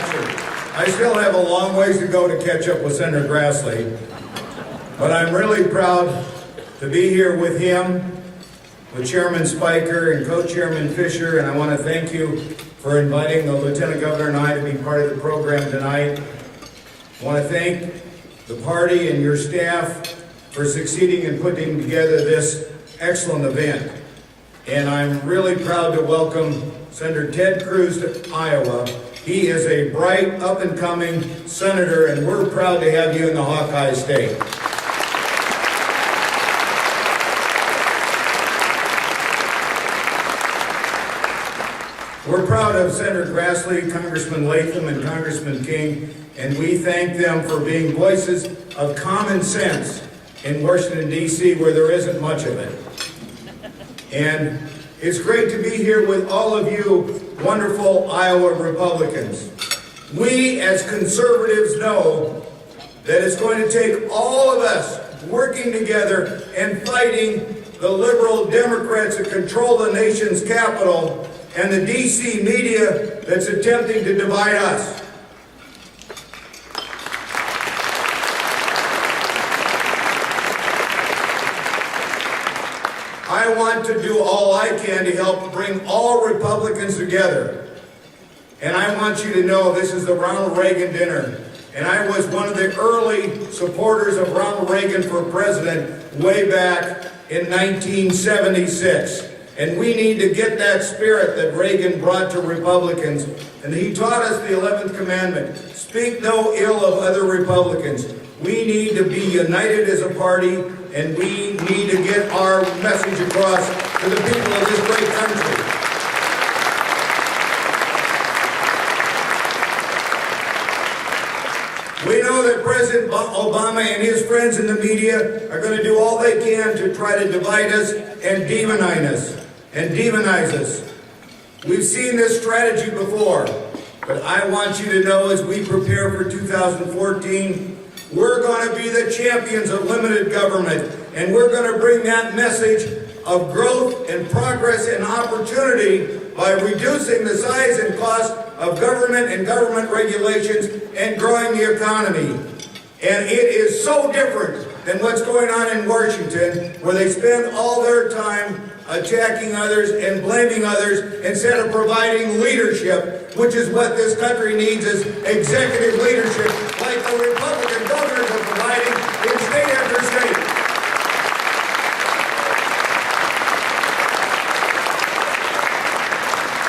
I still have a long ways to go to catch up with Senator Grassley, but I'm really proud to be here with him, with Chairman Spiker and Co-Chairman Fisher, and I want to thank you for inviting the Lieutenant Governor and I to be part of the program tonight. I want to thank the party and your staff for succeeding in putting together this excellent event. And I'm really proud to welcome Senator Ted Cruz to Iowa. He is a bright, up-and-coming senator, and we're proud to have you in the Hawkeye State. We're proud of Senator Grassley, Congressman Latham, and Congressman King, and we thank them for being voices of common sense in Washington, D.C., where there isn't much of it. And it's great to be here with all of you wonderful Iowa Republicans. We as conservatives know that it's going to take all of us working together and fighting the liberal Democrats that control the nation's capital and the D.C. media that's attempting to divide us. I want to do all I can to help bring all Republicans together. And I want you to know this is the Ronald Reagan dinner. And I was one of the early supporters of Ronald Reagan for president way back in 1976. And we need to get that spirit that Reagan brought to Republicans. And he taught us the 11th Commandment, speak no ill of other Republicans. We need to be united as a party, and we need to get our message across to the people of this great country. We know that President Obama and his friends in the media are going to do all they can to try to divide us and demonize us. We've seen this strategy before, but I want you to know as we prepare for 2014, we're going to be the champions of limited government, and we're going to bring that message of growth and progress and opportunity by reducing the size and cost of government and government regulations and growing the economy. And it is so different than what's going on in Washington, where they spend all their time attacking others and blaming others instead of providing leadership, which is what this country needs, is executive leadership, like the Republican governors are providing in state after state.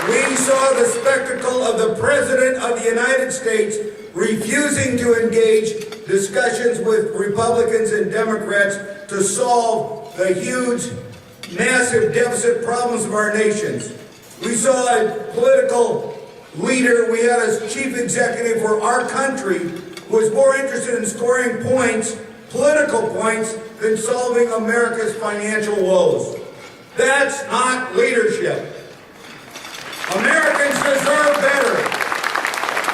We saw the spectacle of the President of the United States refusing to engage discussions with Republicans and Democrats to solve the huge, massive deficit problems of our nations. We saw a political leader, we had a chief executive for our country who was more interested in scoring points, political points, than solving America's financial woes. That's not leadership. Americans deserve better.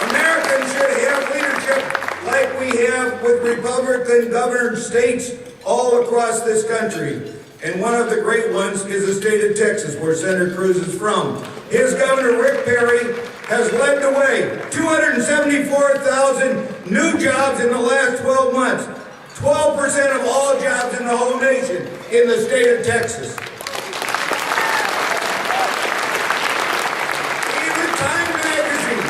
Americans should have leadership like we have with Republican-governed states all across this country. And one of the great ones is the state of Texas, where Senator Cruz is from. His governor, Rick Perry, has led the way. 274,000 new jobs in the last 12 months. 12% of all jobs in the whole nation in the state of Texas. Even Time Magazine,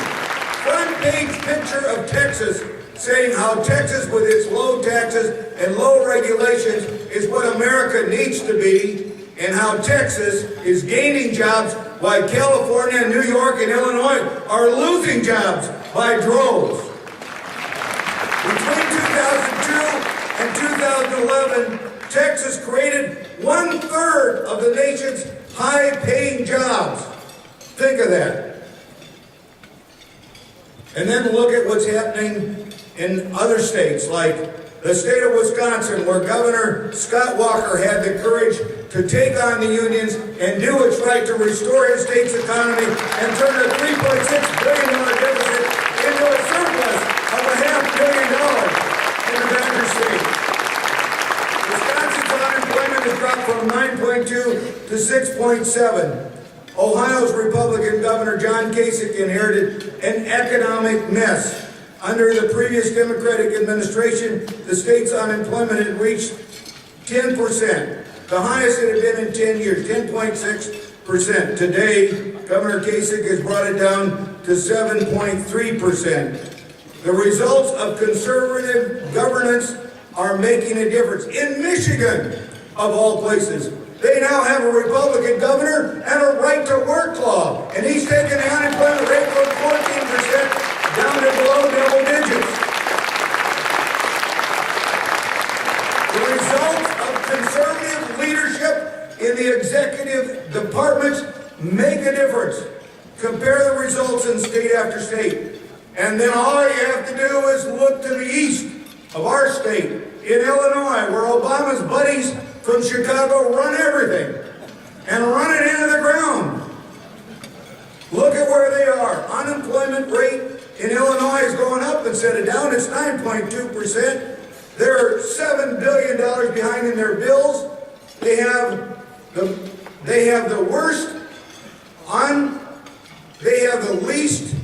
front page picture of Texas, saying how Texas, with its low taxes and low regulations, is what America needs to be, and how Texas is gaining jobs while California, New York, and Illinois are losing jobs by droves. Between 2002 and 2011, Texas created 1/3 of the nation's high-paying jobs. Think of that. And then look at what's happening in other states, like the state of Wisconsin, where Governor Scott Walker had the courage to take on the unions and do what's right to restore his state's economy and turn a $3.6 billion deficit into a surplus of $500 million in the Badger State. Wisconsin's unemployment has dropped from 9.2 to 6.7. Ohio's Republican Governor John Kasich inherited an economic mess. Under the previous Democratic administration, the state's unemployment had reached 10%, the highest it had been in 10 years, 10.6%. Today, Governor Kasich has brought it down to 7.3%. The results of conservative governance are making a difference. In Michigan, of all places, they now have a Republican governor and a right-to-work law, and he's taken the unemployment rate from 14% down to below double digits. The results of conservative leadership in the executive departments make a difference. Compare the results in state after state. And then all you have to do is look to the east of our state, in Illinois, where Obama's buddies from Chicago run everything and run it into the ground. Look at where they are. Unemployment rate in Illinois is going up instead of down. It's 9.2%. They're $7 billion behind in their bills. They have the worst they have the least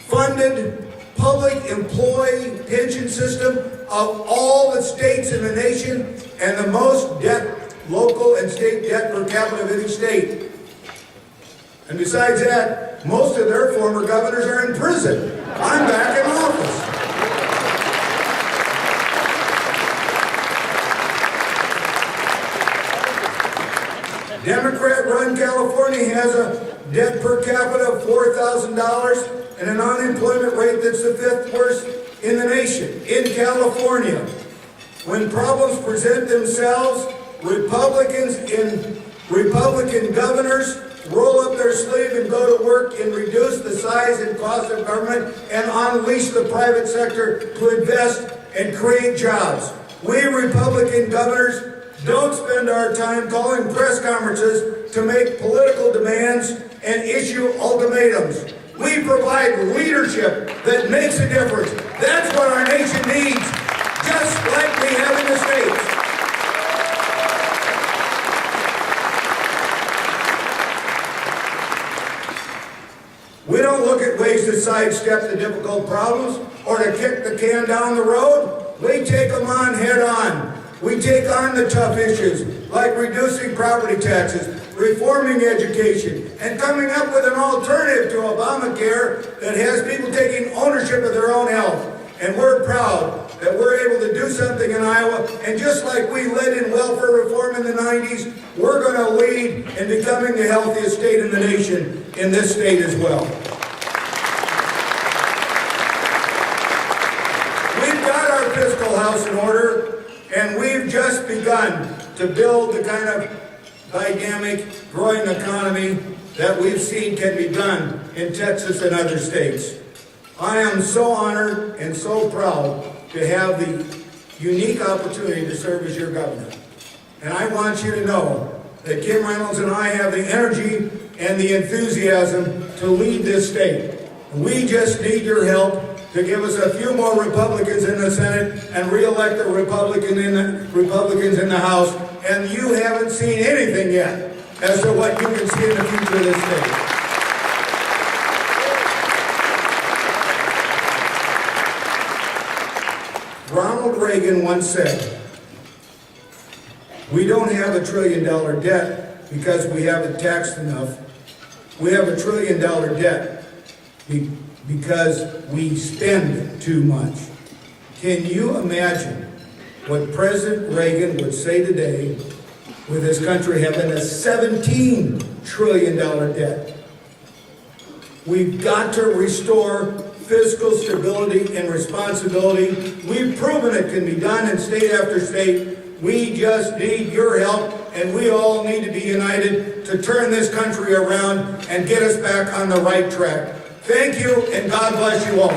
funded public employee pension system of all the states in the nation, and the most debt, local and state debt per capita of any state. And besides that, most of their former governors are in prison. I'm back in office. Democrat-run California has a debt per capita of $4,000 and an unemployment rate that's the 5th worst in the nation. In California, when problems present themselves, Republican governors roll up their sleeve and go to work and reduce the size and cost of government and unleash the private sector to invest and create jobs. We Republican governors don't spend our time calling press conferences to make political demands and issue ultimatums. We provide leadership that makes a difference. That's what our nation needs, just like we have in the States. We don't look at ways to sidestep the difficult problems or to kick the can down the road. We take them on head on. We take on the tough issues like reducing property taxes, reforming education, and coming up with an alternative to Obamacare that has people taking ownership of their own health. And we're proud that we're able to do something in Iowa, and just like we led in welfare reform in the 90s, we're going to lead in becoming the healthiest state in the nation in this state as well. We've got our fiscal house in order, and we've just begun to build the kind of dynamic, growing economy that we've seen can be done in Texas and other states. I am so honored and so proud to have the unique opportunity to serve as your governor. And I want you to know that Kim Reynolds and I have the energy and the enthusiasm to lead this state. We just need your help to give us a few more Republicans in the Senate and re-elect the Republicans in the House. And you haven't seen anything yet as to what you can see in the future of this state. Ronald Reagan once said, "We don't have $1 trillion debt because we haven't taxed enough. We have $1 trillion debt because we spend too much." Can you imagine what President Reagan would say today with this country having a $17 trillion debt? We've got to restore fiscal stability and responsibility. We've proven it can be done in state after state. We just need your help, and we all need to be united to turn this country around and get us back on the right track. Thank you, and God bless you all.